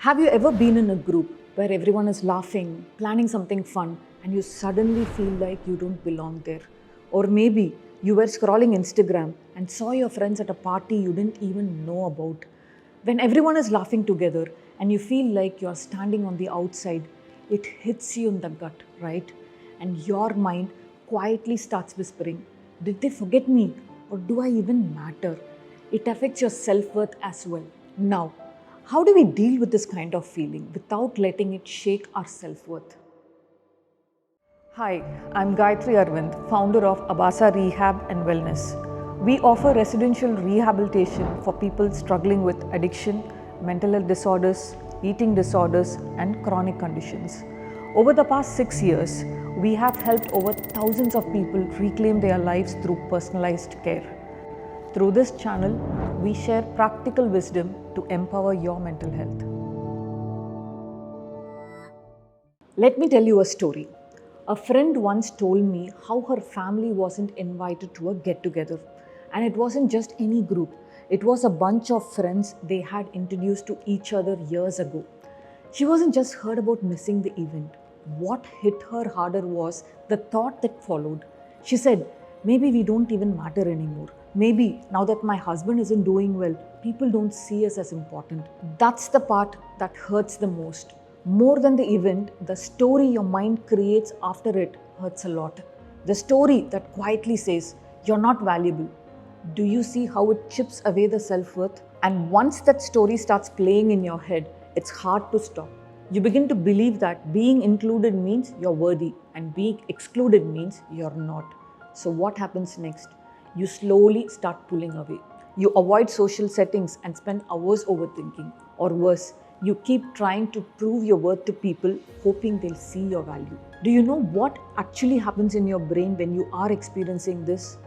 Have you ever been in a group where everyone is laughing, planning something fun, and you suddenly feel like you don't belong there? Or maybe you were scrolling Instagram and saw your friends at a party you didn't even know about. When everyone is laughing together and you feel like you're standing on the outside, it hits you in the gut, right? And your mind quietly starts whispering, did they forget me? Or do I even matter? It affects your self worth as well. Now, how do we deal with this kind of feeling without letting it shake our self worth? Hi, I'm Gayatri Arvind, founder of Abhasa Rehab and Wellness. We offer residential rehabilitation for people struggling with addiction, mental health disorders, eating disorders, and chronic conditions. Over the past 6 years, we have helped over thousands of people reclaim their lives through personalized care. Through this channel, we share practical wisdom to empower your mental health. Let me tell you a story. A friend once told me how her family wasn't invited to a get together. And it wasn't just any group, it was a bunch of friends they had introduced to each other years ago. She wasn't just heard about missing the event. What hit her harder was the thought that followed. She said, maybe we don't even matter anymore. Maybe now that my husband isn't doing well, people don't see us as important. That's the part that hurts the most. More than the event, the story your mind creates after it hurts a lot. The story that quietly says, you're not valuable. Do you see how it chips away the self-worth? And once that story starts playing in your head, it's hard to stop. You begin to believe that being included means you're worthy and being excluded means you're not. So what happens next? You slowly start pulling away. You avoid social settings and spend hours overthinking. Or worse, you keep trying to prove your worth to people, hoping they'll see your value. Do you know what actually happens in your brain when you are experiencing this?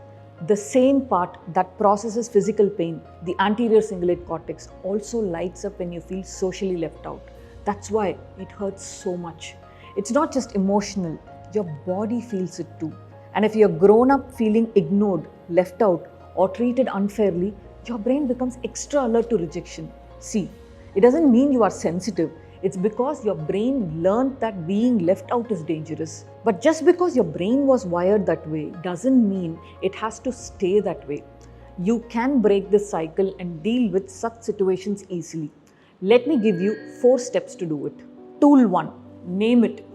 The same part that processes physical pain, the anterior cingulate cortex, also lights up when you feel socially left out. That's why it hurts so much. It's not just emotional, your body feels it too. And if you're grown up feeling ignored, left out, or treated unfairly, your brain becomes extra alert to rejection. See, it doesn't mean you are sensitive. It's because your brain learned that being left out is dangerous. But just because your brain was wired that way doesn't mean it has to stay that way. You can break this cycle and deal with such situations easily. Let me give you 4 steps to do it. Tool 1. Name it.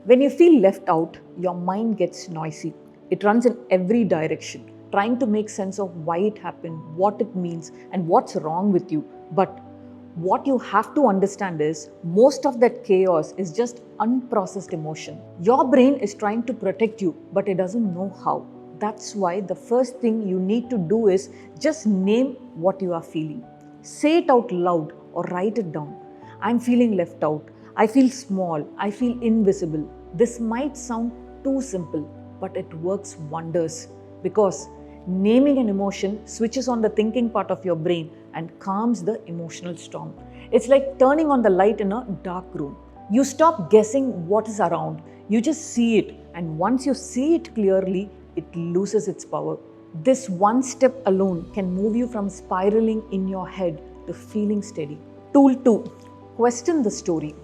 When you feel left out, your mind gets noisy. It runs in every direction, trying to make sense of why it happened, what it means, and what's wrong with you. But what you have to understand is most of that chaos is just unprocessed emotion. Your brain is trying to protect you, but it doesn't know how. That's why the first thing you need to do is just name what you are feeling. Say it out loud or write it down. I'm feeling left out. I feel small. I feel invisible. This might sound too simple, but it works wonders because naming an emotion switches on the thinking part of your brain and calms the emotional storm. It's like turning on the light in a dark room. You stop guessing what is around, you just see it, and once you see it clearly, it loses its power. This one step alone can move you from spiraling in your head to feeling steady. Tool 2. Question the story.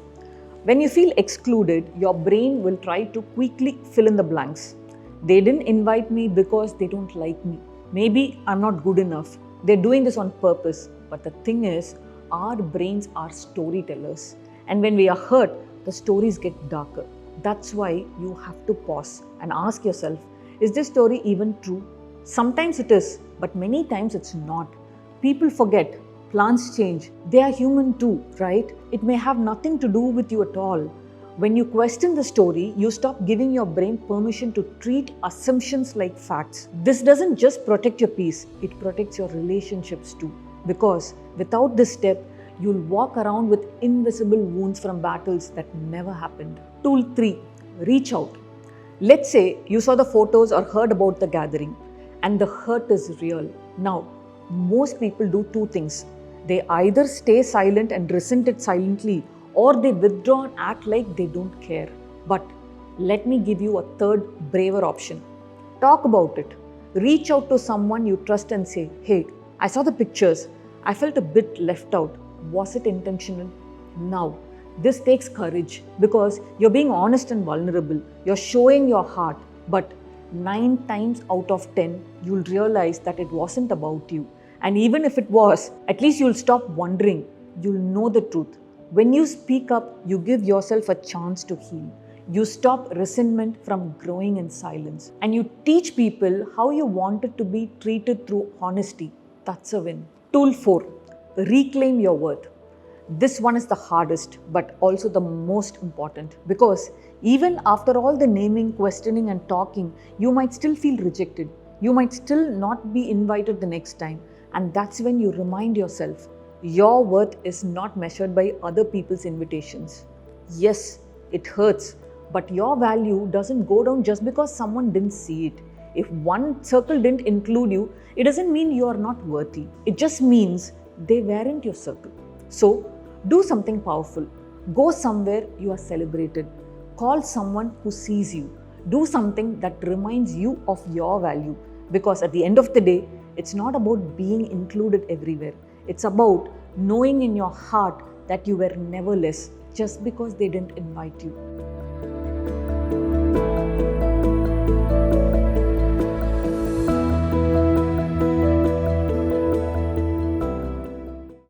When you feel excluded, your brain will try to quickly fill in the blanks. They didn't invite me because they don't like me. Maybe I'm not good enough. They're doing this on purpose. But the thing is, our brains are storytellers. And when we are hurt, the stories get darker. That's why you have to pause and ask yourself, is this story even true? Sometimes it is, but many times it's not. People forget. Plans change. They are human too, right? It may have nothing to do with you at all. When you question the story, you stop giving your brain permission to treat assumptions like facts. This doesn't just protect your peace, it protects your relationships too. Because without this step, you'll walk around with invisible wounds from battles that never happened. Tool 3. Reach out. Let's say you saw the photos or heard about the gathering and the hurt is real. Now, most people do 2 things. They either stay silent and resent it silently, or they withdraw and act like they don't care. But let me give you a third, braver option. Talk about it. Reach out to someone you trust and say, hey, I saw the pictures. I felt a bit left out. Was it intentional? Now, this takes courage because you're being honest and vulnerable. You're showing your heart, but 9 times out of 10, you'll realize that it wasn't about you. And even if it was, at least you'll stop wondering. You'll know the truth. When you speak up, you give yourself a chance to heal. You stop resentment from growing in silence. And you teach people how you wanted to be treated through honesty. That's a win. Tool 4. Reclaim your worth. This one is the hardest, but also the most important, because even after all the naming, questioning, and talking, you might still feel rejected. You might still not be invited the next time. And that's when you remind yourself your worth is not measured by other people's invitations. Yes, it hurts, but your value doesn't go down just because someone didn't see it. If one circle didn't include you, it doesn't mean you are not worthy. It just means they weren't your circle. So, do something powerful. Go somewhere you are celebrated. Call someone who sees you. Do something that reminds you of your value. Because at the end of the day, it's not about being included everywhere. It's about knowing in your heart that you were never less just because they didn't invite you.